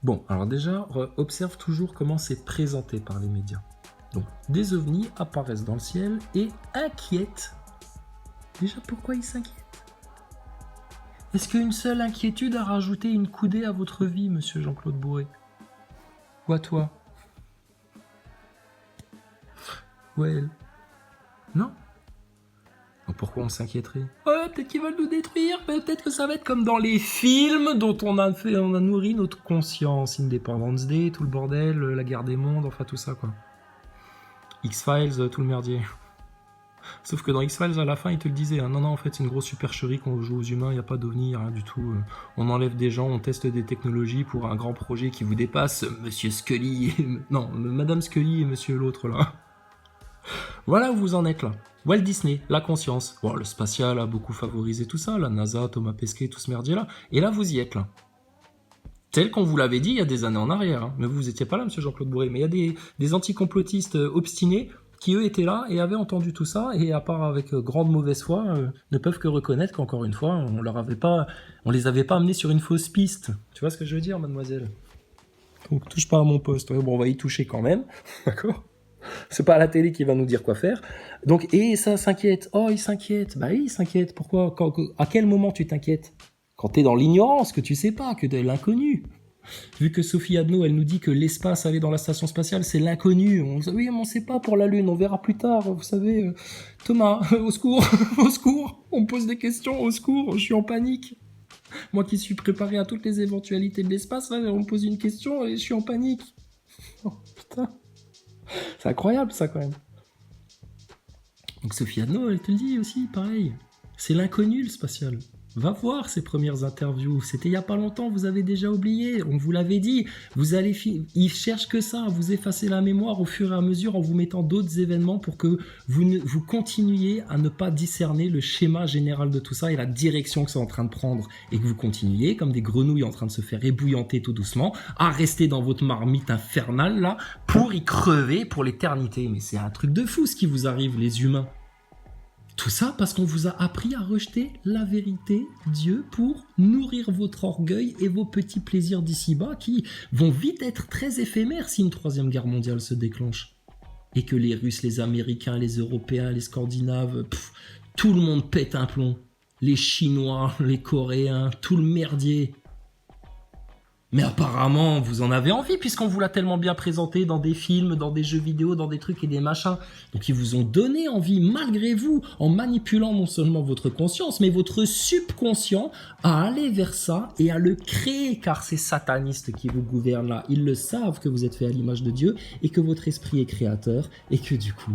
Bon, alors déjà, observe toujours comment c'est présenté par les médias. Donc, des ovnis apparaissent dans le ciel et inquiètent. Déjà, pourquoi ils s'inquiètent? Est-ce qu'une seule inquiétude a rajouté une coudée à votre vie, monsieur Jean-Claude Bourré? Ou à toi? Ou à elle? Non? Donc pourquoi on s'inquiéterait? Ouais, peut-être qu'ils veulent nous détruire, peut-être que ça va être comme dans les films dont on a nourri notre conscience. Independence Day, tout le bordel, la guerre des mondes, enfin tout ça quoi. X-Files, tout le merdier. Sauf que dans X-Files, à la fin, ils te le disaient. Hein, non, en fait, c'est une grosse supercherie qu'on joue aux humains, il n'y a pas d'ovni, rien du tout. On enlève des gens, on teste des technologies pour un grand projet qui vous dépasse. Monsieur Scully, non, Madame Scully et monsieur l'autre, là. Voilà où vous en êtes, là. Walt Disney, la conscience. Bon, le spatial a beaucoup favorisé tout ça, la NASA, Thomas Pesquet, tout ce merdier-là. Et là, vous y êtes, là. Tel qu'on vous l'avait dit il y a des années en arrière. Hein. Mais vous étiez pas là, monsieur Jean-Claude Bourré. Mais il y a des anticomplotistes obstinés qui, eux, étaient là et avaient entendu tout ça. Et à part avec grande mauvaise foi, ne peuvent que reconnaître qu'encore une fois, on les avait pas amenés sur une fausse piste. Tu vois ce que je veux dire, mademoiselle? Donc, touche pas à mon poste. Ouais, bon, on va y toucher quand même. D'accord? C'est pas à la télé qui va nous dire quoi faire. Donc, et ça s'inquiète. Oh, il s'inquiète. Bah oui, il s'inquiète. Pourquoi? À quel moment tu t'inquiètes? Quand t'es dans l'ignorance, que tu sais pas, que de l'inconnu. Vu que Sophie Adno, elle nous dit que l'espace, aller dans la station spatiale, c'est l'inconnu. Oui, mais on sait pas pour la Lune, on verra plus tard. Vous savez, Thomas, au secours, au secours. On me pose des questions, au secours, je suis en panique. Moi qui suis préparé à toutes les éventualités de l'espace, là, on me pose une question et je suis en panique. Oh, putain. C'est incroyable ça quand même. Donc Sophie Adno, elle te le dit aussi, pareil. C'est l'inconnu le spatial. Va voir ses premières interviews. C'était il y a pas longtemps, vous avez déjà oublié. On vous l'avait dit. Ils cherchent que ça, à vous effacer la mémoire au fur et à mesure en vous mettant d'autres événements pour que vous continuiez à ne pas discerner le schéma général de tout ça et la direction que c'est en train de prendre. Et que vous continuiez, comme des grenouilles en train de se faire ébouillanter tout doucement, à rester dans votre marmite infernale là pour y crever pour l'éternité. Mais c'est un truc de fou ce qui vous arrive, les humains. Tout ça parce qu'on vous a appris à rejeter la vérité, Dieu, pour nourrir votre orgueil et vos petits plaisirs d'ici-bas qui vont vite être très éphémères si une troisième guerre mondiale se déclenche. Et que les Russes, les Américains, les Européens, les Scandinaves, tout le monde pète un plomb. Les Chinois, les Coréens, tout le merdier. Mais apparemment, vous en avez envie, puisqu'on vous l'a tellement bien présenté dans des films, dans des jeux vidéo, dans des trucs et des machins. Donc ils vous ont donné envie, malgré vous, en manipulant non seulement votre conscience, mais votre subconscient, à aller vers ça et à le créer, car ces satanistes qui vous gouvernent là, ils le savent que vous êtes fait à l'image de Dieu, et que votre esprit est créateur, et que du coup...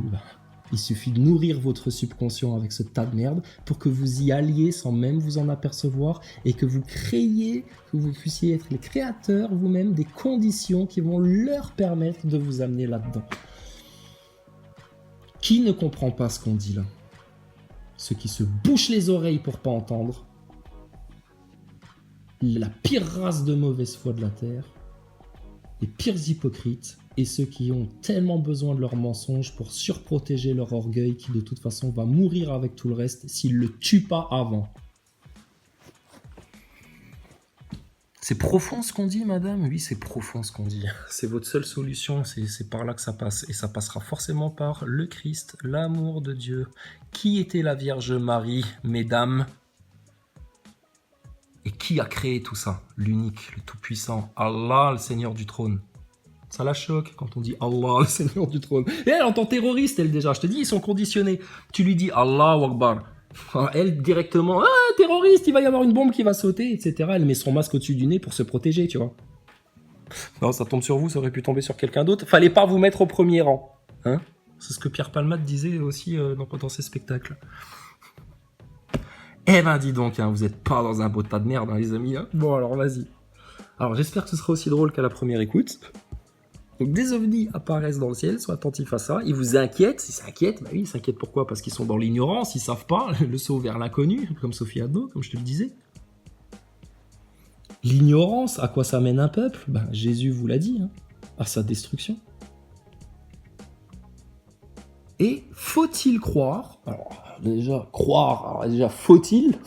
il suffit de nourrir votre subconscient avec ce tas de merde pour que vous y alliez sans même vous en apercevoir et que vous créiez, que vous puissiez être les créateurs vous-même des conditions qui vont leur permettre de vous amener là-dedans. Qui ne comprend pas ce qu'on dit là? Ceux qui se bouchent les oreilles pour pas entendre. La pire race de mauvaise foi de la Terre. Les pires hypocrites. Et ceux qui ont tellement besoin de leurs mensonges pour surprotéger leur orgueil qui de toute façon va mourir avec tout le reste s'ils le tuent pas avant. C'est profond ce qu'on dit, madame? Oui, c'est profond ce qu'on dit. C'est votre seule solution, c'est par là que ça passe. Et ça passera forcément par le Christ, l'amour de Dieu. Qui était la Vierge Marie, mesdames? Et qui a créé tout ça? L'unique, le tout-puissant, Allah, le Seigneur du trône. Ça la choque quand on dit Allah, le Seigneur du trône. Et elle entend terroriste, elle déjà. Je te dis, ils sont conditionnés. Tu lui dis Allahu Akbar. Elle directement, terroriste, il va y avoir une bombe qui va sauter, etc. Elle met son masque au-dessus du nez pour se protéger, tu vois. Non, ça tombe sur vous, ça aurait pu tomber sur quelqu'un d'autre. Fallait pas vous mettre au premier rang. Hein? C'est ce que Pierre Palmade disait aussi dans ses spectacles. Eh ben, dis donc, hein, vous êtes pas dans un beau tas de merde, hein, les amis. Hein. Bon, alors, vas-y. Alors, j'espère que ce sera aussi drôle qu'à la première écoute. Donc des ovnis apparaissent dans le ciel, sois attentif à ça, ils vous inquiètent, ils s'inquiètent, bah oui, ils s'inquiètent pourquoi? Parce qu'ils sont dans l'ignorance, ils savent pas, le saut vers l'inconnu, comme Sophie Adno, comme je te le disais. L'ignorance, à quoi ça mène un peuple? Ben, Jésus vous l'a dit, hein, à sa destruction. Et faut-il croire? Alors déjà, faut-il?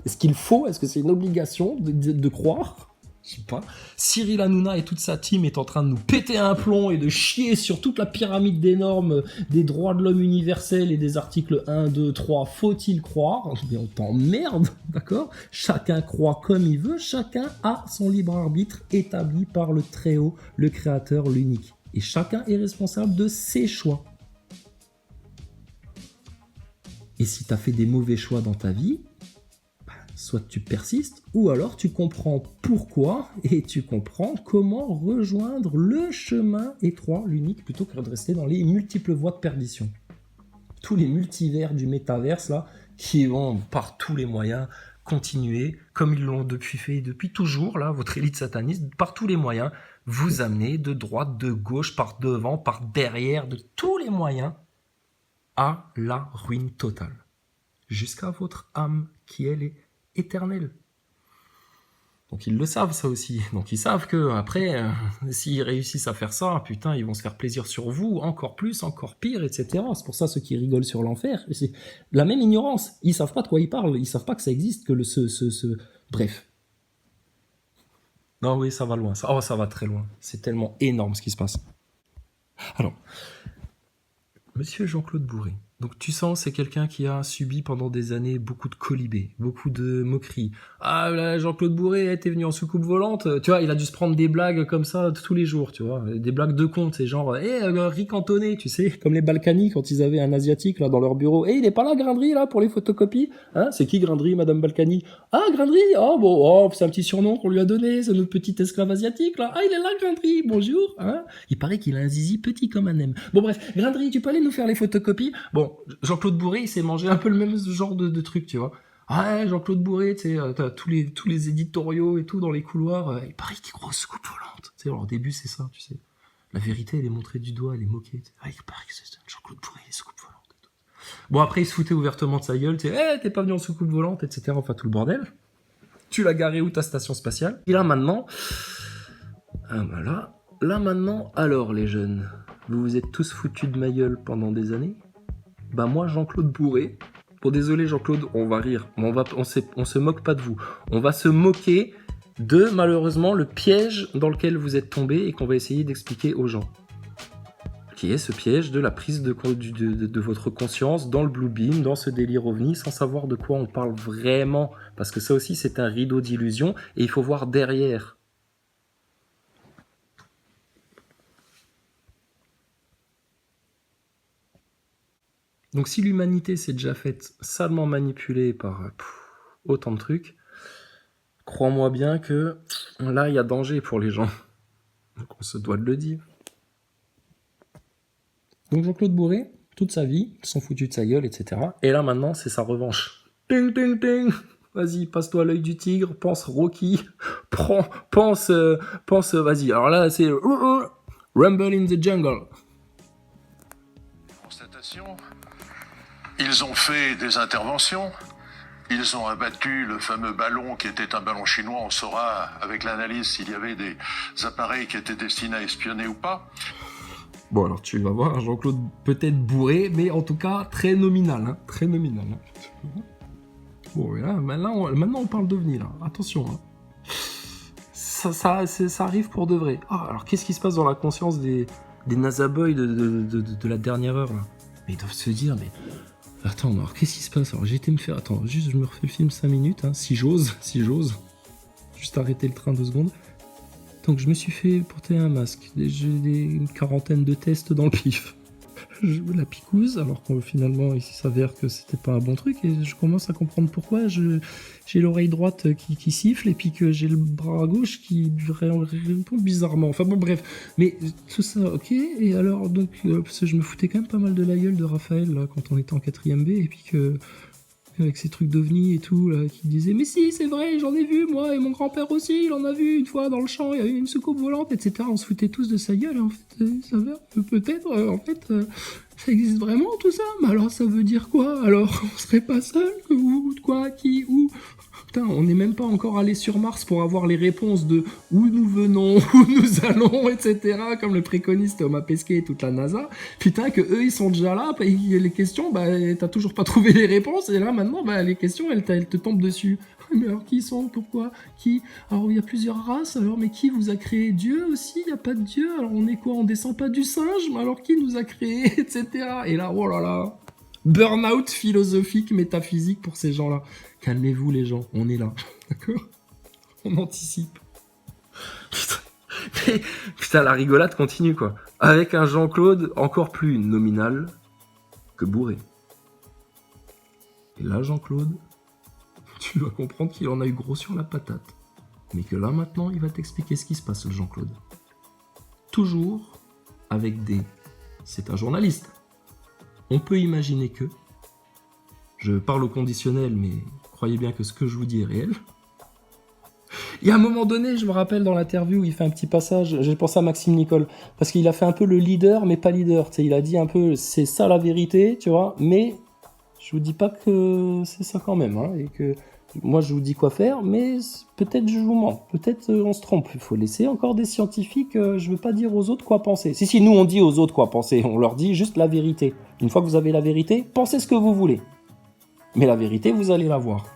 Est-ce qu'il faut? Est-ce que c'est une obligation de croire? Je sais pas. Cyril Hanouna et toute sa team est en train de nous péter un plomb et de chier sur toute la pyramide des normes des droits de l'homme universels et des articles 1, 2, 3. Faut-il croire? Mais on t'emmerde, d'accord? Chacun croit comme il veut, chacun a son libre arbitre établi par le Très-Haut, le Créateur, l'unique. Et chacun est responsable de ses choix. Et si tu as fait des mauvais choix dans ta vie, soit tu persistes, ou alors tu comprends pourquoi, et tu comprends comment rejoindre le chemin étroit, l'unique, plutôt que de rester dans les multiples voies de perdition. Tous les multivers du métaverse, là, qui vont par tous les moyens continuer, comme ils l'ont fait depuis toujours, là, votre élite sataniste, par tous les moyens, vous amener de droite, de gauche, par devant, par derrière, de tous les moyens, à la ruine totale. Jusqu'à votre âme, qui elle est éternelle. Donc ils le savent ça aussi. Donc ils savent que après, s'ils réussissent à faire ça, putain, ils vont se faire plaisir sur vous, encore plus, encore pire, etc. C'est pour ça ceux qui rigolent sur l'enfer, c'est la même ignorance. Ils savent pas de quoi ils parlent, ils savent pas que ça existe, que bref. Non oui, ça va loin. Ça va très loin. C'est tellement énorme ce qui se passe. Alors, Monsieur Jean-Claude Bourré. Donc tu sens, c'est quelqu'un qui a subi pendant des années beaucoup de colibés, beaucoup de moqueries. Ah là, Jean-Claude Bourré était venu en soucoupe volante. Tu vois, il a dû se prendre des blagues comme ça tous les jours, tu vois. Des blagues de con, c'est genre, Rick Antoné, tu sais, comme les Balkany quand ils avaient un Asiatique là dans leur bureau. Il est pas là, Grindry, là, pour les photocopies. Hein, c'est qui Grindry, Madame Balkany? Ah, Grindry, oh bon, oh, c'est un petit surnom qu'on lui a donné, c'est notre petit esclave asiatique là. Ah, il est là, Grindry, bonjour. Hein, il paraît qu'il a un zizi petit comme un M. Bon bref, Grindry, tu peux aller nous faire les photocopies? Bon, Jean-Claude Bourré, il s'est mangé un peu le même genre de truc, tu vois. Ah, Jean-Claude Bourré, tu sais, t'as tous les éditoriaux et tout dans les couloirs. Il paraît qu'il est grosse coupe volante. Tu sais, alors au début, c'est ça, tu sais. La vérité, elle est montrée du doigt, elle est moquée. Ah, il paraît que c'est Jean-Claude Bourré, il est sous coupe volante. Et tout. Bon, après, il se foutait ouvertement de sa gueule, tu sais, t'es pas venu en sous-coupe volante, etc. Enfin, tout le bordel. Tu l'as garé où ta station spatiale? Et là, maintenant... Ah, bah là, maintenant, alors, les jeunes, vous vous êtes tous foutus de ma gueule pendant des années? Bah moi, Jean-Claude Bourré, bon désolé Jean-Claude, on va rire, mais on se moque pas de vous. On va se moquer de, malheureusement, le piège dans lequel vous êtes tombé et qu'on va essayer d'expliquer aux gens. Qui est ce piège de la prise de votre conscience dans le Blue Beam, dans ce délire ovni, sans savoir de quoi on parle vraiment. Parce que ça aussi, c'est un rideau d'illusion et il faut voir derrière. Donc si l'humanité s'est déjà faite salement manipuler par autant de trucs, crois-moi bien que là, il y a danger pour les gens. Donc on se doit de le dire. Donc Jean-Claude Bourré, toute sa vie, ils sont foutus de sa gueule, etc. Et là maintenant, c'est sa revanche. Ting, ting, ting. Vas-y, passe-toi l'œil du tigre, pense Rocky, pense, vas-y. Alors là, c'est Rumble in the Jungle. Constatation. Ils ont fait des interventions, ils ont abattu le fameux ballon qui était un ballon chinois, on saura avec l'analyse s'il y avait des appareils qui étaient destinés à espionner ou pas. Bon alors tu vas voir, Jean-Claude peut-être bourré, mais en tout cas très nominal, hein, très nominal. Hein. Bon là, maintenant on parle d'OVNI là, attention. Hein. Ça arrive pour de vrai. Ah, alors qu'est-ce qui se passe dans la conscience des NASA boys de la dernière heure là? Mais ils doivent se dire, mais... Attends, alors qu'est-ce qui se passe? Alors j'ai été me faire... Attends, juste je me refais le film 5 minutes, hein, si j'ose. Juste arrêter le train 2 secondes. Donc je me suis fait porter un masque. J'ai une quarantaine de tests dans le pif. La picouse, alors que finalement il s'avère que c'était pas un bon truc, et je commence à comprendre pourquoi j'ai l'oreille droite qui siffle et puis que j'ai le bras gauche qui répond bizarrement. Enfin bon bref, mais tout ça ok, et alors donc parce que je me foutais quand même pas mal de la gueule de Raphaël là quand on était en 4ème B, et puis que avec ces trucs d'OVNI et tout, là, qui disaient « Mais si, c'est vrai, j'en ai vu, moi, et mon grand-père aussi, il en a vu une fois dans le champ, il y a eu une soucoupe volante, etc. » On se foutait tous de sa gueule, et en fait, ça veut peut-être, ça existe vraiment, tout ça? Mais alors, ça veut dire quoi? Alors, on serait pas seul? Où? Quoi? Qui? Où? Putain, on n'est même pas encore allé sur Mars pour avoir les réponses de où nous venons, où nous allons, etc. Comme le préconise Thomas Pesquet et toute la NASA. Putain, que eux, ils sont déjà là. Les questions, t'as toujours pas trouvé les réponses. Et là, maintenant, les questions, elles te tombent dessus. Mais alors qui sont? Pourquoi? Qui? Alors il y a plusieurs races, alors mais qui vous a créé? Dieu aussi? Il n'y a pas de Dieu? Alors on est quoi? On descend pas du singe? Mais alors qui nous a créé? Etc. Et là, oh là là, burn-out philosophique, métaphysique pour ces gens-là. Calmez-vous les gens, on est là. D'accord? On anticipe. Putain, la rigolade continue quoi. Avec un Jean-Claude encore plus nominal que bourré. Et là, Jean-Claude, tu vas comprendre qu'il en a eu gros sur la patate. Mais que là, maintenant, il va t'expliquer ce qui se passe, le Jean-Claude. Toujours avec des... C'est un journaliste. On peut imaginer que... Je parle au conditionnel, mais croyez bien que ce que je vous dis est réel. Il y a un moment donné, je me rappelle dans l'interview, il fait un petit passage, j'ai pensé à Maxime Nicole, parce qu'il a fait un peu le leader, mais pas leader. Tu sais, il a dit un peu, c'est ça la vérité, tu vois, mais je vous dis pas que c'est ça quand même, hein, et que moi je vous dis quoi faire, mais peut-être je vous mens, peut-être on se trompe. Il faut laisser encore des scientifiques, je veux pas dire aux autres quoi penser. Si, nous on dit aux autres quoi penser, on leur dit juste la vérité. Une fois que vous avez la vérité, pensez ce que vous voulez. Mais la vérité, vous allez la voir.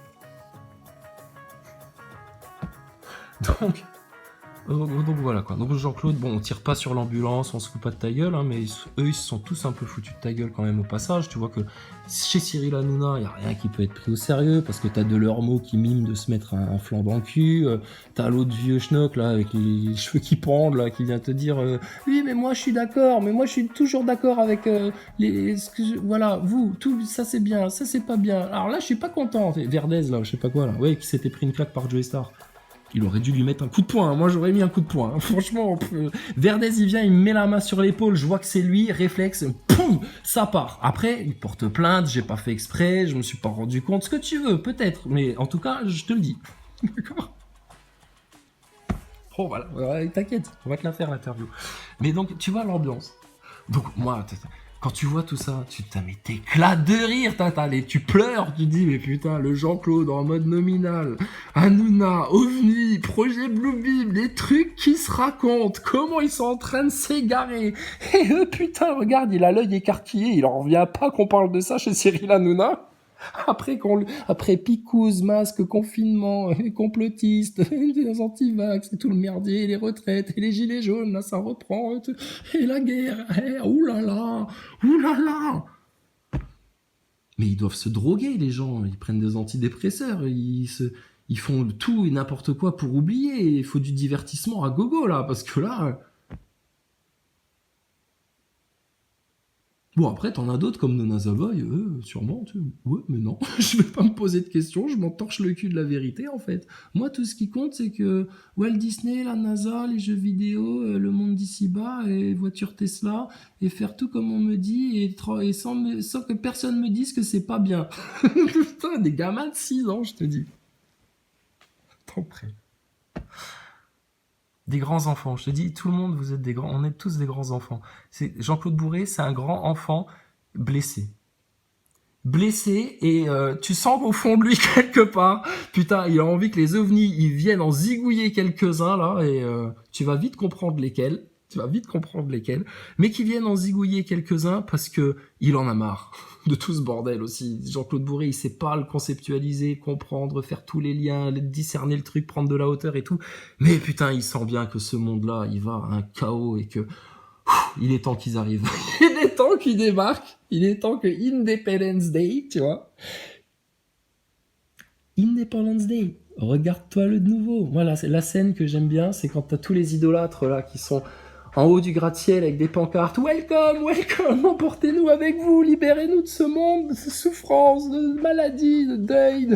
Donc voilà quoi. Donc Jean-Claude, bon, on tire pas sur l'ambulance, on se fout pas de ta gueule, hein, mais eux ils se sont tous un peu foutus de ta gueule quand même au passage. Tu vois que chez Cyril Hanouna, y a rien qui peut être pris au sérieux parce que t'as Delormeau qui mime de se mettre un flanc dans le cul, t'as l'autre vieux schnock là avec les cheveux qui pendent là qui vient te dire oui mais moi je suis d'accord, mais moi je suis toujours d'accord avec voilà vous tout ça c'est bien, ça c'est pas bien. Alors là je suis pas content. Verdez là, je sais pas quoi là, ouais qui s'était pris une claque par Joey Star. Il aurait dû lui mettre un coup de poing. Moi, j'aurais mis un coup de poing. Franchement, Verdez, il vient, il me met la main sur l'épaule. Je vois que c'est lui. Réflexe. Poum, ça part. Après, il porte plainte. J'ai pas fait exprès. Je me suis pas rendu compte. Ce que tu veux, peut-être. Mais en tout cas, je te le dis. D'accord? Oh, voilà. Ouais, t'inquiète. On va te la faire, l'interview. Mais donc, tu vois l'ambiance. Donc, moi, quand tu vois tout ça, mais t'éclates de rire, tu pleures, tu dis, mais putain, le Jean-Claude en mode nominal, Hanouna, OVNI, projet Bluebeam, les trucs qui se racontent, comment ils sont en train de s'égarer. Et putain, regarde, il a l'œil écarquillé, il en revient pas qu'on parle de ça chez Cyril Hanouna. Après picouse, masque, confinement, les complotistes, les anti-vax, et tout le merdier, les retraites, et les gilets jaunes, là ça reprend, et la guerre, oulala. Mais ils doivent se droguer les gens, ils prennent des antidépresseurs, ils font tout et n'importe quoi pour oublier, il faut du divertissement à gogo là, parce que là... Bon, après, t'en as d'autres comme Nona Savoy, sûrement, tu sais. Ouais, mais non, je vais pas me poser de questions, je m'en torche le cul de la vérité, en fait. Moi, tout ce qui compte, c'est que Walt Disney, la NASA, les jeux vidéo, le monde d'ici-bas, et voitures Tesla, et faire tout comme on me dit, et sans que personne me dise que c'est pas bien. Putain, des gamins de 6 ans, je te dis. T'en prie. Des grands enfants, je te dis, tout le monde, vous êtes des grands, on est tous des grands enfants. Jean-Claude Bourré, c'est un grand enfant blessé. Blessé, et tu sens qu'au fond de lui, quelque part, putain, il a envie que les ovnis, ils viennent en zigouiller quelques-uns, là, et tu vas vite comprendre lesquels, mais qu'ils viennent en zigouiller quelques-uns parce que il en a marre de tout ce bordel aussi. Jean-Claude Bourré, il sait pas le conceptualiser, comprendre, faire tous les liens, discerner le truc, prendre de la hauteur et tout. Mais putain, il sent bien que ce monde-là, il va à un chaos et que il est temps qu'ils arrivent. Il est temps qu'ils débarquent. Il est temps que Independence Day, tu vois. Independence Day. Regarde-toi le de nouveau. Voilà, c'est la scène que j'aime bien, c'est quand t'as tous les idolâtres là qui sont en haut du gratte-ciel avec des pancartes. Welcome, welcome, emportez-nous avec vous, libérez-nous de ce monde, de ces souffrances, de maladies, de deuil, de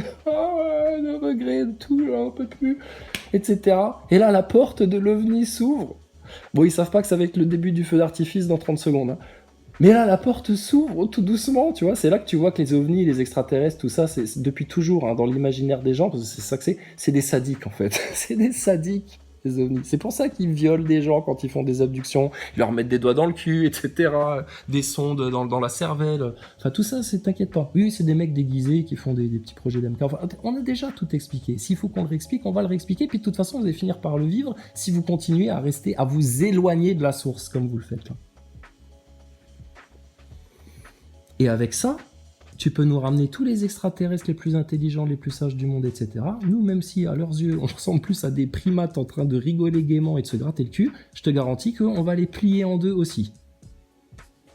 regrets, de tout, là, on peut plus, etc. Et là, la porte de l'OVNI s'ouvre. Bon, ils savent pas que ça va être le début du feu d'artifice dans 30 secondes. Hein. Mais là, la porte s'ouvre tout doucement, tu vois. C'est là que tu vois que les ovnis, les extraterrestres, tout ça, c'est depuis toujours hein, dans l'imaginaire des gens, parce que c'est ça que c'est des sadiques en fait. C'est des sadiques, les ovnis. C'est pour ça qu'ils violent des gens quand ils font des abductions, ils leur mettent des doigts dans le cul, etc. Des sondes dans la cervelle. Enfin, tout ça, t'inquiète pas. Oui, c'est des mecs déguisés qui font des petits projets d'MK. Enfin, on a déjà tout expliqué. S'il faut qu'on le réexplique, on va le réexpliquer. Puis de toute façon, vous allez finir par le vivre si vous continuez à rester, à vous éloigner de la source comme vous le faites là. Et avec ça, Tu peux nous ramener tous les extraterrestres les plus intelligents, les plus sages du monde, etc. Nous, même si à leurs yeux, on ressemble plus à des primates en train de rigoler gaiement et de se gratter le cul, je te garantis qu'on va les plier en deux aussi.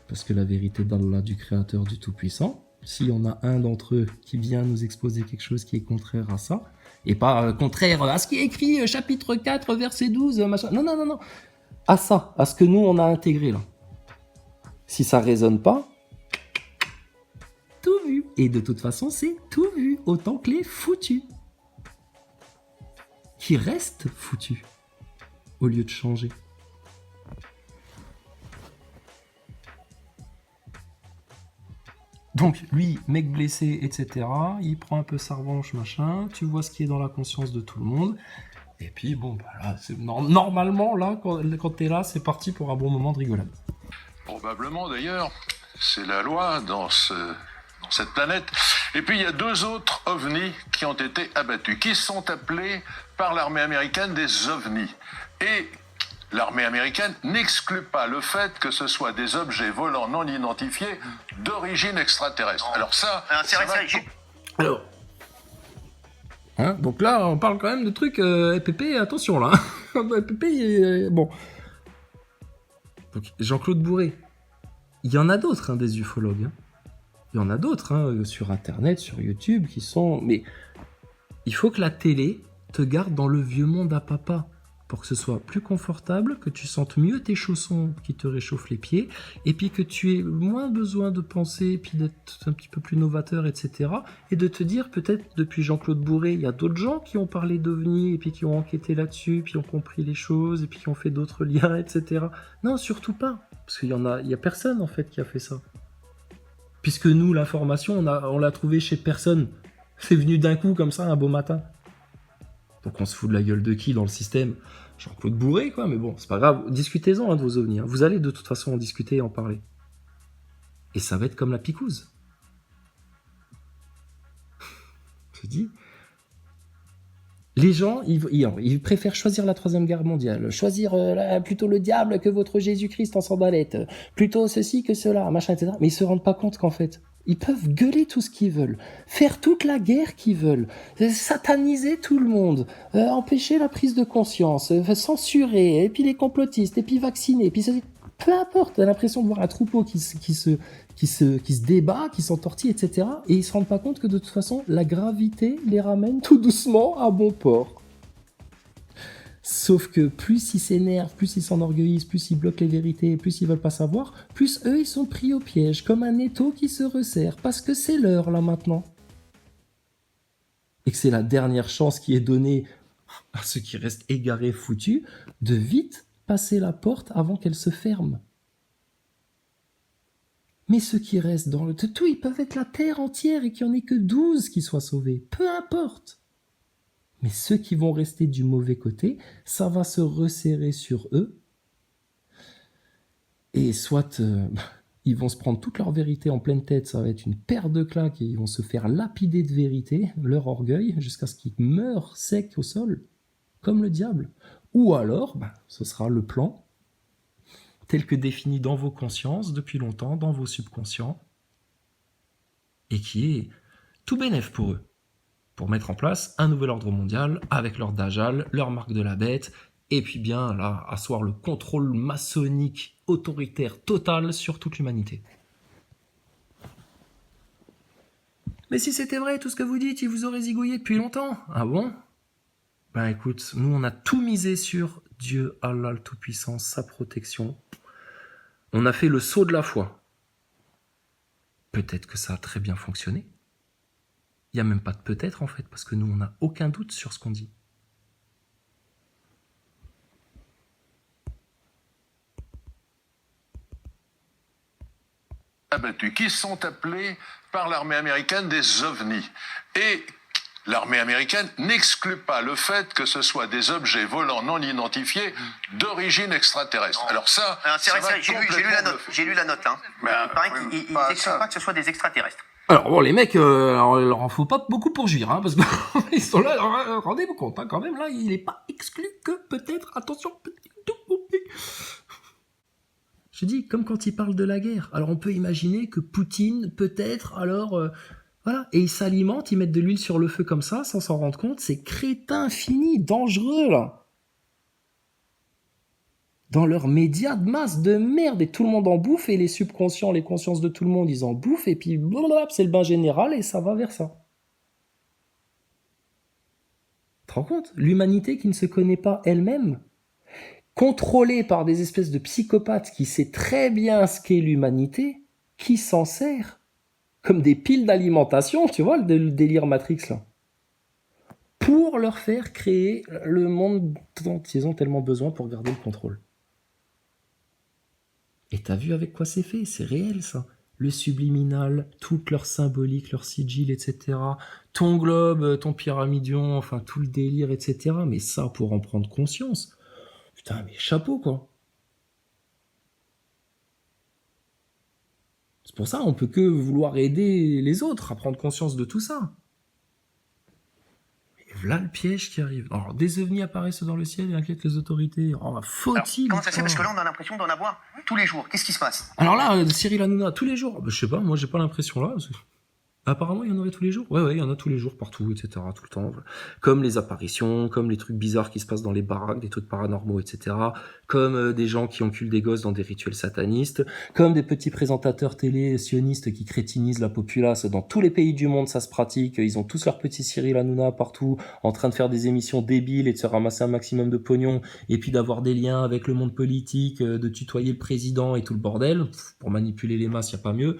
Parce que la vérité d'Allah, du Créateur, du Tout-Puissant, s'il y en a un d'entre eux qui vient nous exposer quelque chose qui est contraire à ça, et pas contraire à ce qui est écrit chapitre 4, verset 12, machin. Non. À ça, à ce que nous, on a intégré là. Si ça résonne pas, tout vu. Et de toute façon, c'est tout vu, autant que les foutus. Qui restent foutus, au lieu de changer. Donc, lui, mec blessé, etc., il prend un peu sa revanche, machin, tu vois ce qui est dans la conscience de tout le monde, et puis, bon, bah là, normalement, là, quand t'es là, c'est parti pour un bon moment de rigolade. Probablement, d'ailleurs, c'est la loi dans cette planète. Et puis, il y a 2 autres ovnis qui ont été abattus, qui sont appelés par l'armée américaine des ovnis. Et l'armée américaine n'exclut pas le fait que ce soit des objets volants non identifiés d'origine extraterrestre. Alors ça... Alors... Hein, donc là, on parle quand même de trucs EPP, attention là. EPP, bon. Donc, Jean-Claude Bourré. Il y en a d'autres, des ufologues. Il y en a d'autres, sur Internet, sur YouTube, qui sont... Mais il faut que la télé te garde dans le vieux monde à papa. Pour que ce soit plus confortable, que tu sentes mieux tes chaussons qui te réchauffent les pieds, et puis que tu aies moins besoin de penser, et puis d'être un petit peu plus novateur, etc. Et de te dire, peut-être, depuis Jean-Claude Bourré, il y a d'autres gens qui ont parlé d'OVNI, et puis qui ont enquêté là-dessus, puis ont compris les choses, et puis qui ont fait d'autres liens, etc. Non, surtout pas. Parce qu'il y a personne, en fait, qui a fait ça. Puisque nous, l'information, on l'a trouvée chez personne. C'est venu d'un coup, comme ça, un beau matin. Donc on se fout de la gueule de qui dans le système? Jean-Claude Bourré, quoi, mais bon, c'est pas grave. Discutez-en de vos ovnis. Vous allez de toute façon en discuter et en parler. Et ça va être comme la picouse. Je dis, les gens, ils préfèrent choisir la Troisième Guerre mondiale, choisir plutôt le diable que votre Jésus-Christ en sandalette, plutôt ceci que cela, machin, etc. Mais ils se rendent pas compte qu'en fait, ils peuvent gueuler tout ce qu'ils veulent, faire toute la guerre qu'ils veulent, sataniser tout le monde, empêcher la prise de conscience, censurer, et puis les complotistes, et puis vacciner, et puis peu importe. T'as l'impression de voir un troupeau qui se débat, qui s'entortille, etc. Et ils se rendent pas compte que de toute façon, la gravité les ramène tout doucement à bon port. Sauf que plus ils s'énervent, plus ils s'enorgueillissent, plus ils bloquent les vérités, plus ils veulent pas savoir, plus eux ils sont pris au piège, comme un étau qui se resserre, parce que c'est l'heure là maintenant. Et que c'est la dernière chance qui est donnée à ceux qui restent égarés, foutus, de vite passer la porte avant qu'elle se ferme. Mais ceux qui restent dans le tout, ils peuvent être la terre entière et qu'il n'y en ait que 12 qui soient sauvés, peu importe. Mais ceux qui vont rester du mauvais côté, ça va se resserrer sur eux. Et soit ils vont se prendre toute leur vérité en pleine tête, ça va être une paire de claques et ils vont se faire lapider de vérité, leur orgueil, jusqu'à ce qu'ils meurent secs au sol, comme le diable. Ou alors, ce sera le plan tel que défini dans vos consciences depuis longtemps, dans vos subconscients, et qui est tout bénef pour eux. Pour mettre en place un nouvel ordre mondial avec leur Dajjal, leur marque de la bête, et puis bien là, asseoir le contrôle maçonnique autoritaire total sur toute l'humanité. Mais si c'était vrai tout ce que vous dites, ils vous auraient zigouillé depuis longtemps. Ah bon? Écoute, nous on a tout misé sur Dieu, Allah le Tout-Puissant, sa protection. On a fait le saut de la foi. Peut-être que ça a très bien fonctionné. Il n'y a même pas de peut-être en fait, parce que nous, on n'a aucun doute sur ce qu'on dit. Abattus, qui sont appelés par l'armée américaine des ovnis. Et l'armée américaine n'exclut pas le fait que ce soit des objets volants non identifiés d'origine extraterrestre. Alors ça, j'ai lu la note. Il paraît qu'ils n'excluent pas que ce soit des extraterrestres. Alors bon, les mecs, il leur en faut pas beaucoup pour jouir, parce qu'ils sont là, rendez-vous compte, quand même, là, il n'est pas exclu que peut-être, attention, Je dis, comme quand il parle de la guerre. Alors on peut imaginer que Poutine, peut-être, alors... voilà. Et ils s'alimentent, ils mettent de l'huile sur le feu comme ça, sans s'en rendre compte. C'est crétin fini, dangereux, là. Dans leurs médias de masse de merde, et tout le monde en bouffe, et les subconscients, les consciences de tout le monde, ils en bouffent, et puis blablabla, c'est le bain général, et ça va vers ça. Tu te rends compte? L'humanité qui ne se connaît pas elle-même, contrôlée par des espèces de psychopathes qui sait très bien ce qu'est l'humanité, qui s'en sert comme des piles d'alimentation, tu vois, le délire Matrix, là, pour leur faire créer le monde dont ils ont tellement besoin pour garder le contrôle. Et t'as vu avec quoi c'est fait? C'est réel, ça. Le subliminal, toute leur symbolique, leur sigil, etc. Ton globe, ton pyramidion, enfin tout le délire, etc. Mais ça, pour en prendre conscience, putain, mais chapeau, quoi. C'est pour ça, on peut que vouloir aider les autres à prendre conscience de tout ça. Et voilà le piège qui arrive. Alors, des ovnis apparaissent dans le ciel et inquiètent les autorités. Oh, faut-il? Comment ça se fait? Parce que là, on a l'impression d'en avoir tous les jours. Qu'est-ce qui se passe? Alors là, Cyril Hanouna, tous les jours. Je sais pas, moi j'ai pas l'impression là. Apparemment, il y en aurait tous les jours. Ouais, il y en a tous les jours, partout, etc., tout le temps. Voilà. Comme les apparitions, comme les trucs bizarres qui se passent dans les baraques, des trucs paranormaux, etc. Comme des gens qui enculent des gosses dans des rituels satanistes. Comme des petits présentateurs télé sionistes qui crétinisent la populace. Dans tous les pays du monde, ça se pratique. Ils ont tous leur petit Cyril Hanouna partout, en train de faire des émissions débiles et de se ramasser un maximum de pognon, et puis d'avoir des liens avec le monde politique, de tutoyer le président et tout le bordel. Pour manipuler les masses, il n'y a pas mieux.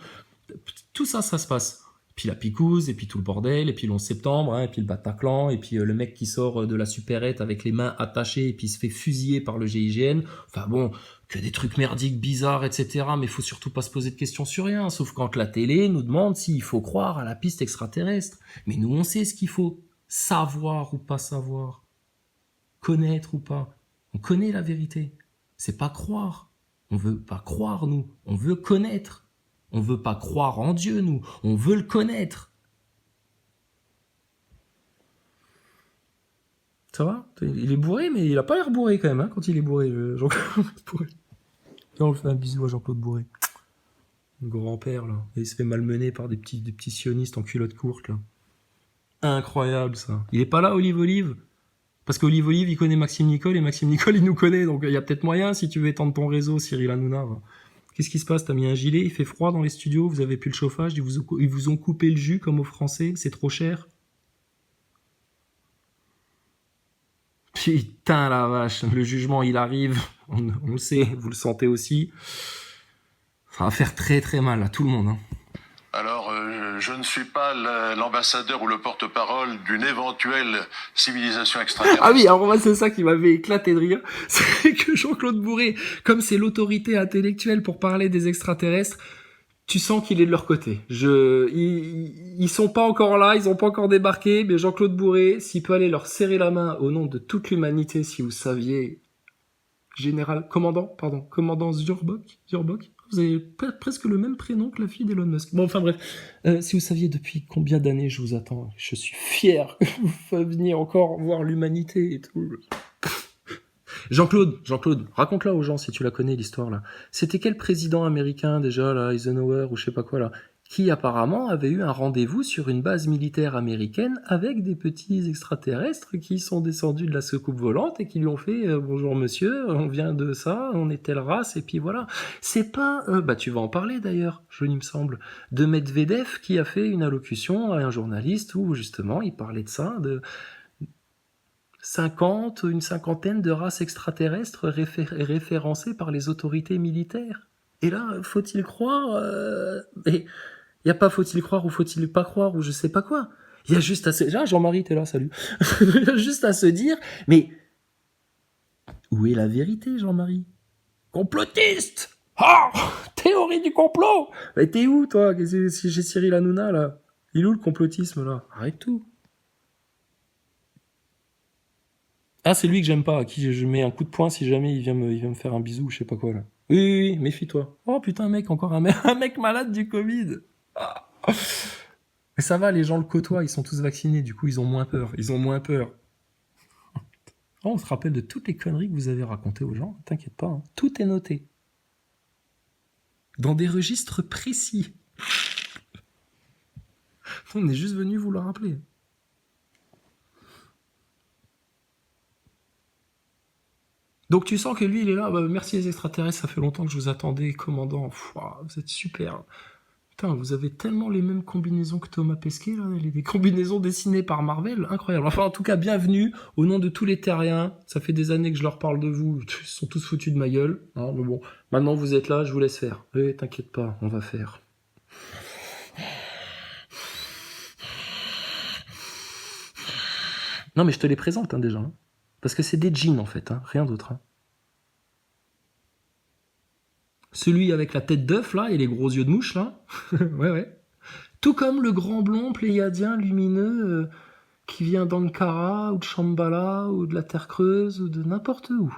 Tout ça, ça se passe. Puis la picouse, et puis tout le bordel, et puis le 11 septembre, et puis le Bataclan, et puis le mec qui sort de la supérette avec les mains attachées, et puis se fait fusiller par le GIGN. Enfin bon, que des trucs merdiques, bizarres, etc. Mais il faut surtout pas se poser de questions sur rien, sauf quand la télé nous demande s'il faut croire à la piste extraterrestre. Mais nous, on sait ce qu'il faut. Savoir ou pas savoir. Connaître ou pas. On connaît la vérité. C'est pas croire. On veut pas croire, nous. On veut connaître. On veut pas croire en Dieu, nous. On veut le connaître. Ça va? Il est bourré, mais il a pas l'air bourré quand même, hein, quand il est bourré, Jean-Claude Bourré. Là, on lui fait un bisou à Jean-Claude Bourré. Le grand-père, là. Et il se fait malmener par des petits sionistes en culotte courte, là. Incroyable, ça. Il est pas là, Olive. Parce qu'Olive, il connaît Maxime Nicole, et Maxime Nicole, il nous connaît. Donc, il y a peut-être moyen, si tu veux étendre ton réseau, Cyril Hanouna. Qu'est-ce qui se passe? T'as mis un gilet, il fait froid dans les studios, vous avez plus le chauffage, ils vous ont coupé le jus comme aux Français, c'est trop cher. Putain la vache, le jugement il arrive, on le sait, vous le sentez aussi. Ça va faire très très mal à tout le monde. Hein. Alors, je ne suis pas l'ambassadeur ou le porte-parole d'une éventuelle civilisation extraterrestre. Ah oui, alors moi c'est ça qui m'avait éclaté de rire, c'est que Jean-Claude Bourré, comme c'est l'autorité intellectuelle pour parler des extraterrestres, tu sens qu'il est de leur côté. Ils sont pas encore là, ils ont pas encore débarqué, mais Jean-Claude Bourré, s'il peut aller leur serrer la main au nom de toute l'humanité, si vous saviez, commandant Zurbok, vous avez presque le même prénom que la fille d'Elon Musk. Bon, enfin bref, si vous saviez depuis combien d'années je vous attends, je suis fier que vous veniez encore voir l'humanité et tout. Jean-Claude, raconte-la aux gens si tu la connais l'histoire là. C'était quel président américain déjà là, Eisenhower ou je sais pas quoi là, qui apparemment avait eu un rendez-vous sur une base militaire américaine avec des petits extraterrestres qui sont descendus de la soucoupe volante et qui lui ont fait bonjour monsieur, on vient de ça, on est telle race et puis voilà. C'est pas, tu vas en parler d'ailleurs, il me semble, de Medvedev qui a fait une allocution à un journaliste où justement il parlait de ça, de une cinquantaine de races extraterrestres référencées par les autorités militaires. Et là, faut-il croire il n'y a pas faut-il croire ou faut-il pas croire ou je sais pas quoi. Il y a juste à se... Jean-Marie, t'es là, salut. Il y a juste à se dire, mais où est la vérité, Jean-Marie? Complotiste! Ah, théorie du complot! Mais t'es où, toi? J'ai Cyril Hanouna, là. Il est où le complotisme, là? Arrête tout. Ah, c'est lui que j'aime pas, à qui je mets un coup de poing si jamais il vient me faire un bisou, je sais pas quoi, là. Oui, méfie-toi. Oh putain, mec, encore un mec malade du Covid. Ah. Mais ça va, les gens le côtoient, ils sont tous vaccinés, du coup, ils ont moins peur. Oh, on se rappelle de toutes les conneries que vous avez racontées aux gens, t'inquiète pas, hein. Tout est noté. dans des registres précis. On est juste venu vous le rappeler. Donc tu sens que lui, il est là. Bah, merci les extraterrestres, ça fait longtemps que je vous attendais, commandant. Pouah, vous êtes super. Putain, vous avez tellement les mêmes combinaisons que Thomas Pesquet, là, des combinaisons dessinées par Marvel, incroyable. Enfin, en tout cas, bienvenue au nom de tous les terriens. Ça fait des années que je leur parle de vous, ils sont tous foutus de ma gueule. Hein, mais bon, maintenant vous êtes là, je vous laisse faire. T'inquiète pas, on va faire. Non, mais je te les présente hein, déjà. Hein. Parce que c'est des djinns, en fait, hein, rien d'autre. Hein. Celui avec la tête d'œuf, là, et les gros yeux de mouche, là. ouais. Tout comme le grand blond pléiadien lumineux qui vient d'Ankara, ou de Shambhala, ou de la Terre Creuse, ou de n'importe où.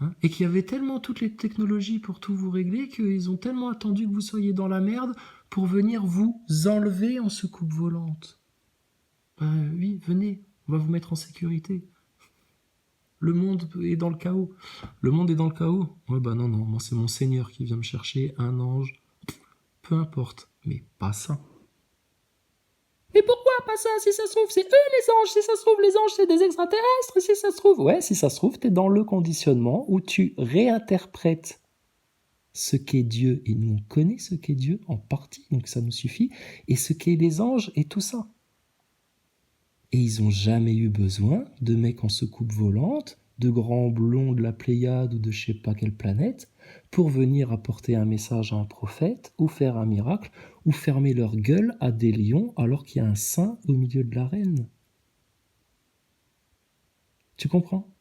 Hein, et qui avait tellement toutes les technologies pour tout vous régler qu'ils ont tellement attendu que vous soyez dans la merde pour venir vous enlever en soucoupe volante. Oui, venez, on va vous mettre en sécurité. Le monde est dans le chaos. Le monde est dans le chaos. Ouais, bah non, moi c'est mon Seigneur qui vient me chercher, un ange. Peu importe, mais pas ça. Mais pourquoi pas ça? Si ça se trouve, c'est eux les anges. Si ça se trouve, les anges, c'est des extraterrestres. Si ça se trouve, ouais, si ça se trouve, t'es dans le conditionnement où tu réinterprètes ce qu'est Dieu. Et nous, on connaît ce qu'est Dieu en partie, donc ça nous suffit. Et ce qu'est les anges et tout ça. Et ils n'ont jamais eu besoin de mecs en soucoupe volante, de grands blonds de la Pléiade ou de je sais pas quelle planète, pour venir apporter un message à un prophète, ou faire un miracle, ou fermer leur gueule à des lions alors qu'il y a un saint au milieu de l'arène. Tu comprends?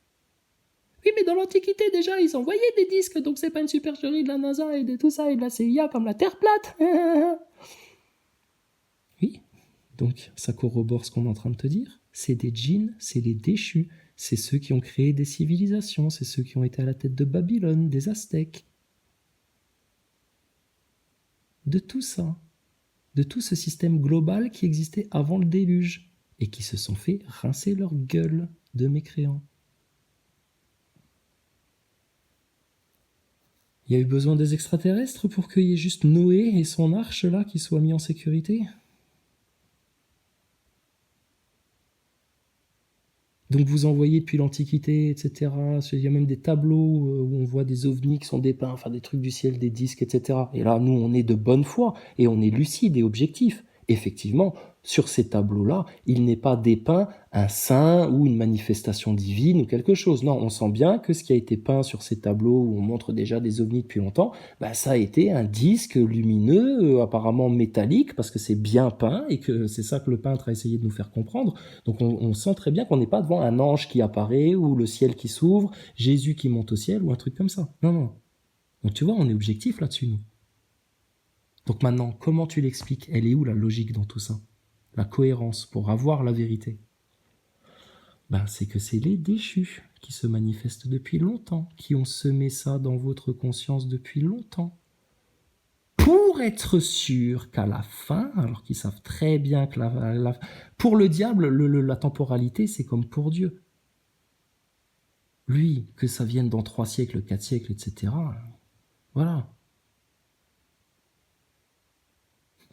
Oui, mais dans l'Antiquité, déjà, ils envoyaient des disques, donc c'est pas une supercherie de la NASA et de tout ça, et de la CIA comme la Terre plate. Oui, donc ça corrobore ce qu'on est en train de te dire. C'est des djinns, c'est les déchus, c'est ceux qui ont créé des civilisations, c'est ceux qui ont été à la tête de Babylone, des Aztèques. De tout ça, de tout ce système global qui existait avant le déluge, et qui se sont fait rincer leur gueule de mécréants. Il y a eu besoin des extraterrestres pour qu'il y ait juste Noé et son arche là qui soient mis en sécurité? Donc vous envoyez depuis l'Antiquité, etc. Il y a même des tableaux où on voit des ovnis qui sont dépeints, enfin des trucs du ciel, des disques, etc. Et là, nous, on est de bonne foi et on est lucide et objectif. Effectivement, sur ces tableaux-là, il n'est pas dépeint un saint ou une manifestation divine ou quelque chose. Non, on sent bien que ce qui a été peint sur ces tableaux où on montre déjà des ovnis depuis longtemps, bah, ça a été un disque lumineux, apparemment métallique, parce que c'est bien peint et que c'est ça que le peintre a essayé de nous faire comprendre. Donc on sent très bien qu'on n'est pas devant un ange qui apparaît ou le ciel qui s'ouvre, Jésus qui monte au ciel ou un truc comme ça. Non. Donc tu vois, on est objectif là-dessus, nous. Donc maintenant, comment tu l'expliques? Elle est où la logique dans tout ça? La cohérence pour avoir la vérité? Ben, c'est que c'est les déchus qui se manifestent depuis longtemps, qui ont semé ça dans votre conscience depuis longtemps. Pour être sûr qu'à la fin, alors qu'ils savent très bien que pour le diable, la temporalité, c'est comme pour Dieu. Lui, que ça vienne dans 3 siècles, 4 siècles, etc. Voilà.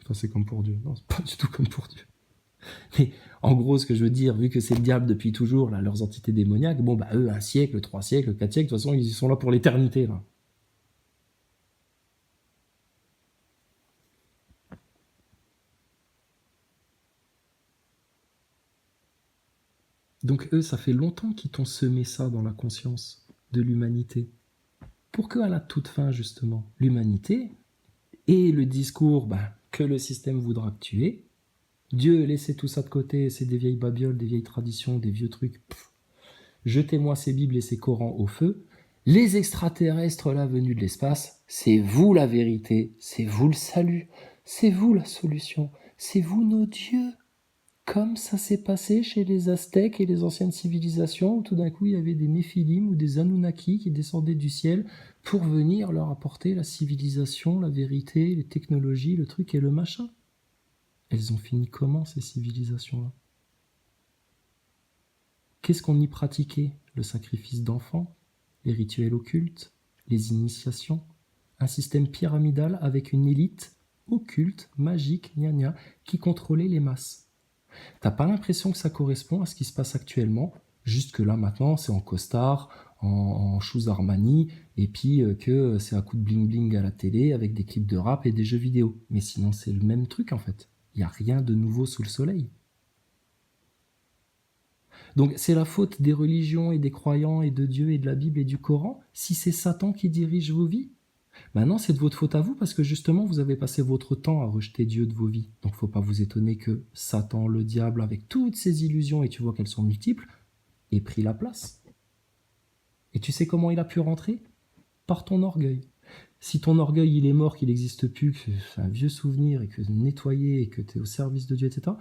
Enfin, c'est comme pour Dieu. Non, c'est pas du tout comme pour Dieu. Mais en gros, ce que je veux dire, vu que c'est le diable depuis toujours, là, leurs entités démoniaques, bon, bah eux, 1 siècle, 3 siècles, 4 siècles, de toute façon, ils sont là pour l'éternité, là. Donc eux, ça fait longtemps qu'ils t'ont semé ça dans la conscience de l'humanité. Pour qu'à la toute fin, justement, l'humanité et le discours que le système voudra que tu aies, Dieu, laissez tout ça de côté, c'est des vieilles babioles, des vieilles traditions, des vieux trucs. Jetez-moi ces Bibles et ces Corans au feu. Les extraterrestres là venus de l'espace, c'est vous la vérité, c'est vous le salut, c'est vous la solution, c'est vous nos dieux. Comme ça s'est passé chez les Aztèques et les anciennes civilisations, où tout d'un coup il y avait des Néphilim ou des Anunnaki qui descendaient du ciel pour venir leur apporter la civilisation, la vérité, les technologies, le truc et le machin. Elles ont fini comment ces civilisations-là? Qu'est-ce qu'on y pratiquait? Le sacrifice d'enfants, les rituels occultes, les initiations, un système pyramidal avec une élite occulte, magique, gna gna, qui contrôlait les masses. T'as pas l'impression que ça correspond à ce qui se passe actuellement, juste que là maintenant c'est en costard, en shoes Armani, et puis que c'est un coup de bling bling à la télé avec des clips de rap et des jeux vidéo. Mais sinon c'est le même truc en fait. Il n'y a rien de nouveau sous le soleil. Donc c'est la faute des religions et des croyants et de Dieu et de la Bible et du Coran si c'est Satan qui dirige vos vies. Maintenant, c'est de votre faute à vous parce que justement, vous avez passé votre temps à rejeter Dieu de vos vies. Donc, faut pas vous étonner que Satan, le diable, avec toutes ses illusions, et tu vois qu'elles sont multiples, ait pris la place. Et tu sais comment il a pu rentrer ? Par ton orgueil. Si ton orgueil, il est mort, qu'il n'existe plus, que c'est un vieux souvenir, et que nettoyé, et que tu es au service de Dieu, etc.,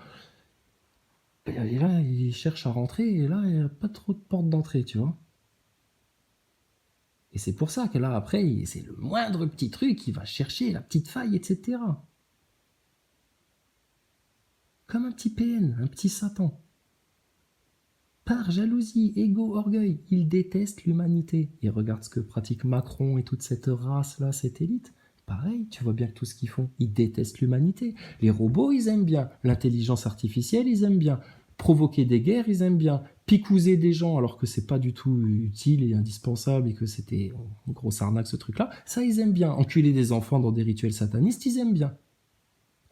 et là, il cherche à rentrer, et là, il n'y a pas trop de porte d'entrée, tu vois. Et c'est pour ça que là, après, c'est le moindre petit truc, il va chercher la petite faille, etc. Comme un petit PN, un petit Satan. Par jalousie, égo, orgueil, il déteste l'humanité. Et regarde ce que pratique Macron et toute cette race-là, cette élite. Pareil, tu vois bien que tout ce qu'ils font, ils détestent l'humanité. Les robots, ils aiment bien. L'intelligence artificielle, ils aiment bien. Provoquer des guerres, ils aiment bien. Picouser des gens alors que c'est pas du tout utile et indispensable et que c'était une grosse arnaque ce truc-là, ça ils aiment bien. Enculer des enfants dans des rituels satanistes, ils aiment bien.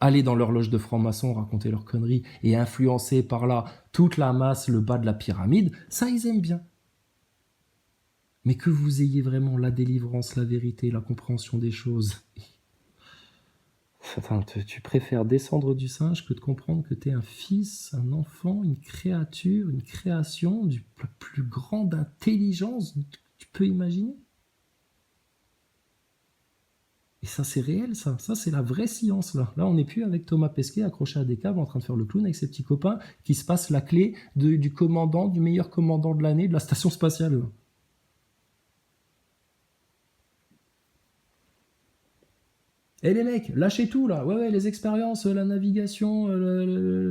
Aller dans leur loge de francs-maçons, raconter leurs conneries et influencer par là toute la masse, le bas de la pyramide, ça ils aiment bien. Mais que vous ayez vraiment la délivrance, la vérité, la compréhension des choses. Enfin, tu préfères descendre du singe que de comprendre que tu es un fils, un enfant, une créature, une création du plus grande intelligence que tu peux imaginer. Et ça, c'est réel, ça. Ça, c'est la vraie science, là. Là, on n'est plus avec Thomas Pesquet accroché à des câbles en train de faire le clown avec ses petits copains qui se passent la clé du commandant, du meilleur commandant de l'année de la station spatiale, là. Eh les mecs, lâchez tout là, ouais, les expériences, la navigation,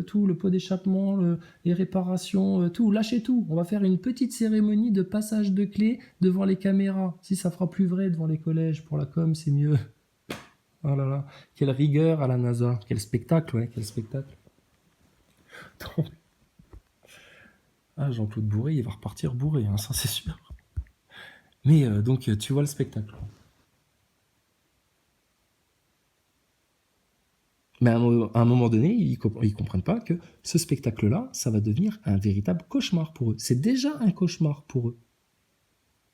tout, le pot d'échappement, les réparations, tout, lâchez tout. On va faire une petite cérémonie de passage de clés devant les caméras. Si ça fera plus vrai devant les collèges, pour la com, c'est mieux. Oh là là, quelle rigueur à la NASA, quel spectacle, ouais, quel spectacle. Ah, Jean-Claude Bourré, il va repartir bourré, hein, ça c'est sûr. Mais donc, tu vois le spectacle. Mais à un moment donné, ils ne comprennent pas que ce spectacle-là, ça va devenir un véritable cauchemar pour eux. C'est déjà un cauchemar pour eux.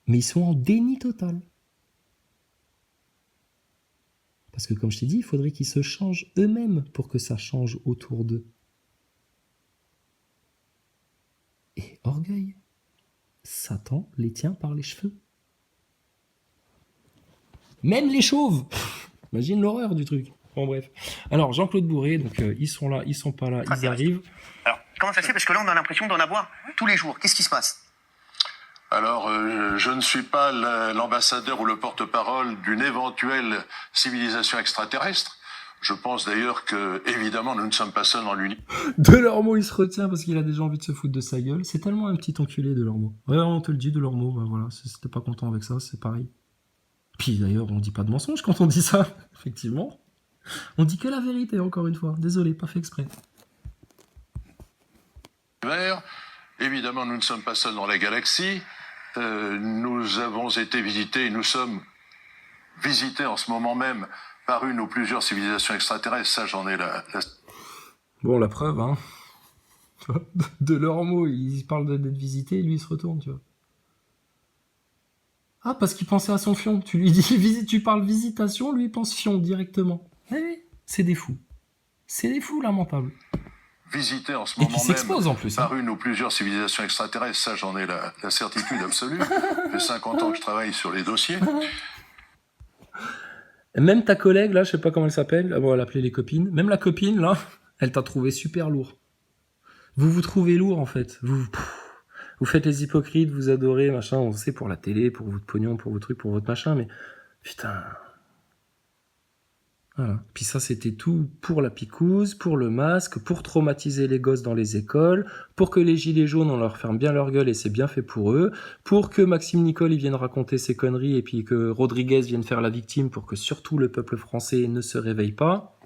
Mais ils sont en déni total. Parce que comme je t'ai dit, il faudrait qu'ils se changent eux-mêmes pour que ça change autour d'eux. Et orgueil. Satan les tient par les cheveux. Même les chauves. Imagine l'horreur du truc. Bon bref. Alors Jean-Claude Bourré, donc ils sont là, ils sont pas là, ils arrivent. Alors comment ça se fait ? Parce que là on a l'impression d'en avoir tous les jours. Qu'est-ce qui se passe ? Alors, je ne suis pas l'ambassadeur ou le porte-parole d'une éventuelle civilisation extraterrestre. Je pense d'ailleurs que, évidemment, nous ne sommes pas seuls dans l'univers. Delormeau, il se retient parce qu'il a déjà envie de se foutre de sa gueule. C'est tellement un petit enculé, Delormeau. Ouais, on te le dit, Delormeau, ben voilà, si t'es pas content avec ça, c'est pareil. Puis d'ailleurs, on dit pas de mensonge quand on dit ça, effectivement. On dit que la vérité, encore une fois. Désolé, pas fait exprès. Évidemment, nous ne sommes pas seuls dans la galaxie. Nous avons été visités, nous sommes visités en ce moment même par une ou plusieurs civilisations extraterrestres. Ça, j'en ai la... Bon, la preuve, hein. Delormeau, il parle d'être visité, lui, il se retourne, tu vois. Ah, parce qu'il pensait à son fion. Tu lui dis, tu parles visitation, lui, il pense fion directement. Oui, c'est des fous. C'est des fous lamentables. Visité en ce moment même en plus, par une ou plusieurs civilisations extraterrestres. Ça, j'en ai la certitude absolue. Ça fait 50 ans que je travaille sur les dossiers. Même ta collègue, là, je sais pas comment elle s'appelle, bon, elle appelait les copines. Même la copine, là, elle t'a trouvé super lourd. Vous vous trouvez lourd, en fait. Vous faites les hypocrites, vous adorez, machin, on sait, pour la télé, pour votre pognon, pour vos trucs, pour votre machin, mais putain. Voilà. Puis ça, c'était tout pour la picouse, pour le masque, pour traumatiser les gosses dans les écoles, pour que les gilets jaunes, on leur ferme bien leur gueule et c'est bien fait pour eux, pour que Maxime Nicole, il vienne raconter ses conneries et puis que Rodriguez vienne faire la victime pour que surtout le peuple français ne se réveille pas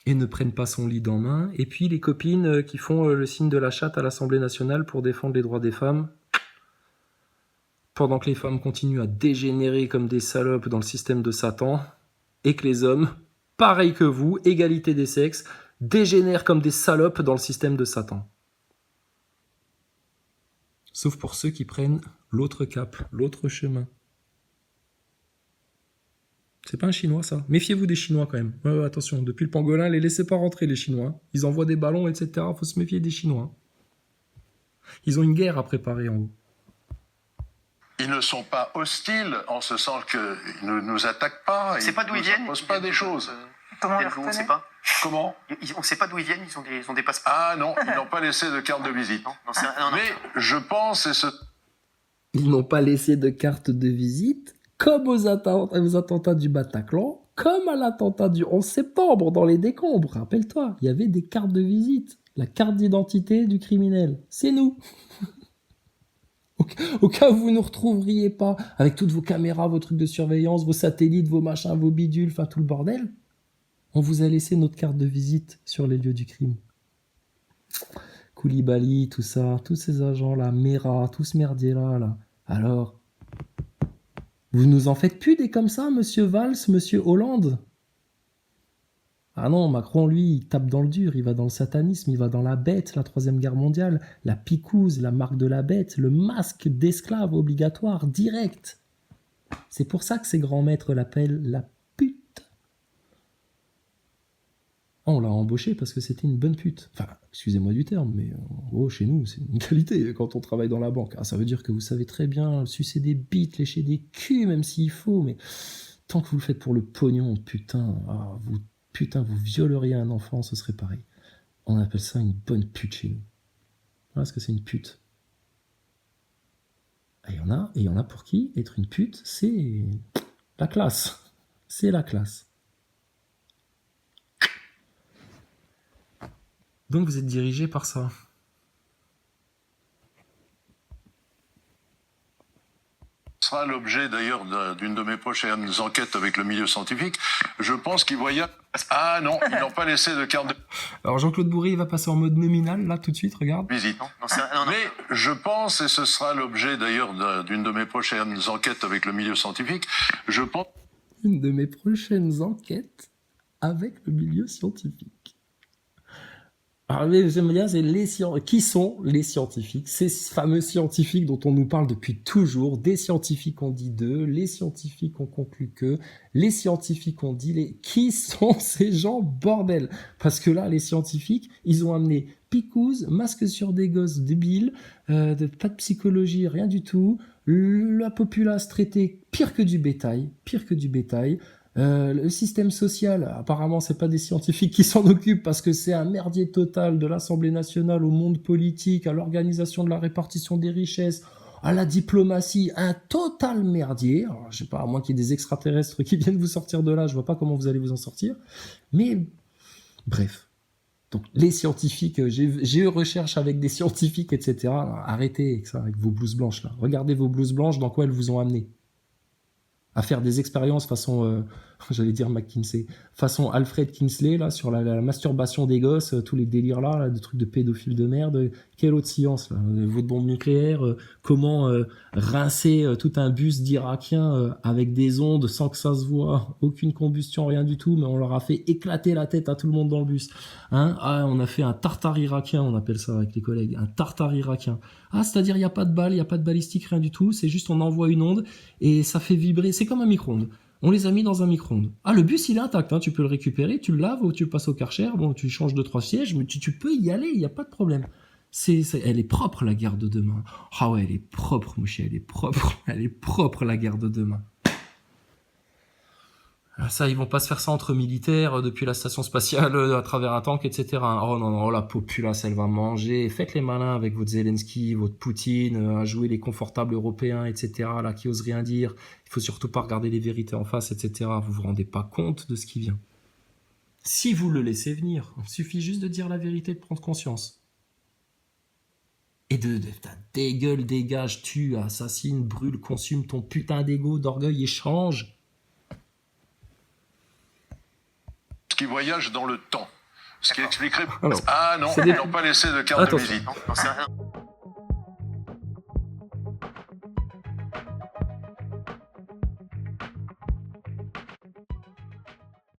et ne prenne pas son lead en main. Et puis les copines qui font le signe de la chatte à l'Assemblée nationale pour défendre les droits des femmes, pendant que les femmes continuent à dégénérer comme des salopes dans le système de Satan, et que les hommes, pareil que vous, égalité des sexes, dégénèrent comme des salopes dans le système de Satan. Sauf pour ceux qui prennent l'autre cap, l'autre chemin. C'est pas un Chinois, ça. Méfiez-vous des Chinois, quand même. Attention, depuis le pangolin, les laissez pas rentrer, les Chinois. Ils envoient des ballons, etc. Faut se méfier des Chinois. Ils ont une guerre à préparer en haut. Ils ne sont pas hostiles en ce sens qu'ils ne nous attaquent pas. C'est pas d'où ils viennent. Ils ne posent pas des choses. Comment on ne sait pas. Comment? On ne sait pas d'où ils viennent, ils ont des passeports. Ah non, ils n'ont pas laissé de carte de visite. Non. Mais je pense, Ils n'ont pas laissé de carte de visite, comme aux attentats du Bataclan, comme à l'attentat du 11 septembre dans les décombres. Rappelle-toi, il y avait des cartes de visite. La carte d'identité du criminel. C'est nous. Au cas où vous ne nous retrouveriez pas avec toutes vos caméras, vos trucs de surveillance, vos satellites, vos machins, vos bidules, enfin tout le bordel, on vous a laissé notre carte de visite sur les lieux du crime. Koulibaly, tout ça, tous ces agents-là, Mera, tout ce merdier-là, là. Alors, vous nous en faites plus des comme ça, monsieur Valls, monsieur Hollande? Ah non, Macron, lui, il tape dans le dur, il va dans le satanisme, il va dans la bête, la Troisième Guerre mondiale, la picouse, la marque de la bête, le masque d'esclave obligatoire, direct. C'est pour ça que ses grands maîtres l'appellent la pute. On l'a embauché parce que c'était une bonne pute. Enfin, excusez-moi du terme, mais en gros, chez nous, c'est une qualité quand on travaille dans la banque. Ah, ça veut dire que vous savez très bien sucer des bites, lécher des culs, même s'il faut, mais tant que vous le faites pour le pognon, putain, vous violeriez un enfant, ce serait pareil. On appelle ça une bonne pute chez nous. Voilà ce que c'est une pute. Et il y en a pour qui être une pute, c'est la classe. C'est la classe. Donc vous êtes dirigé par ça. Ce sera l'objet d'ailleurs d'une de mes prochaines enquêtes avec le milieu scientifique. Je pense qu'ils voyaient... Ah non, ils n'ont pas laissé de carte de... Alors Jean-Claude Bourré, il va passer en mode nominal, là, tout de suite, regarde. Visite. Non. Mais je pense, et ce sera l'objet d'ailleurs d'une de mes prochaines enquêtes avec le milieu scientifique, je pense... Une de mes prochaines enquêtes avec le milieu scientifique. Alors, j'aime bien, c'est qui sont les scientifiques? Ces fameux scientifiques dont on nous parle depuis toujours. Des scientifiques on dit d'eux, les scientifiques on conclut que, les scientifiques on dit les... Qui sont ces gens, bordel? Parce que là, les scientifiques, ils ont amené picouse, masque sur des gosses débiles, pas de psychologie, rien du tout. La populace traitée pire que du bétail. Le système social, apparemment, c'est pas des scientifiques qui s'en occupent parce que c'est un merdier total de l'Assemblée nationale au monde politique, à l'organisation de la répartition des richesses, à la diplomatie, un total merdier. Alors, je sais pas, à moins qu'il y ait des extraterrestres qui viennent vous sortir de là, je vois pas comment vous allez vous en sortir. Mais, bref. Donc, les scientifiques, j'ai eu recherche avec des scientifiques, etc. Alors, arrêtez avec ça, avec vos blouses blanches, là. Regardez vos blouses blanches, dans quoi elles vous ont amené. À faire des expériences façon, j'allais dire McKinsey, façon Alfred Kingsley, là, sur la masturbation des gosses, tous les délires là, des trucs de pédophiles de merde. Quelle autre science, là? Votre bombe nucléaire, comment rincer tout un bus d'Irakiens avec des ondes sans que ça se voit, aucune combustion, rien du tout, mais on leur a fait éclater la tête à tout le monde dans le bus. Hein? Ah, on a fait un tartare irakien, on appelle ça avec les collègues, un tartare irakien. Ah, c'est-à-dire il n'y a pas de balle, il n'y a pas de balistique, rien du tout, c'est juste on envoie une onde et ça fait vibrer, c'est comme un micro-ondes. On les a mis dans un micro-ondes. Ah, le bus il est intact, hein, tu peux le récupérer, tu le laves ou tu le passes au Karcher, bon, tu changes 2-3 sièges, mais tu peux y aller, il n'y a pas de problème. Elle est propre la guerre de demain. Ah ouais, elle est propre, Mouché, elle est propre la guerre de demain. Ah, ça, ils vont pas se faire ça entre militaires depuis la station spatiale à travers un tank, etc. Oh non, non, la populace, elle va manger. Faites les malins avec votre Zelensky, votre Poutine, à jouer les confortables européens, etc. Là, qui osent rien dire. Il faut surtout pas regarder les vérités en face, etc. Vous vous rendez pas compte de ce qui vient. Si vous le laissez venir, il suffit juste de dire la vérité, de prendre conscience. Et dégueule, dégage, tue, assassine, brûle, consume ton putain d'ego, d'orgueil et change. Qui voyage dans le temps. Ce qui expliquerait... Alors, ah non, ils n'ont pas laissé de carte de visite. Non, c'est rien.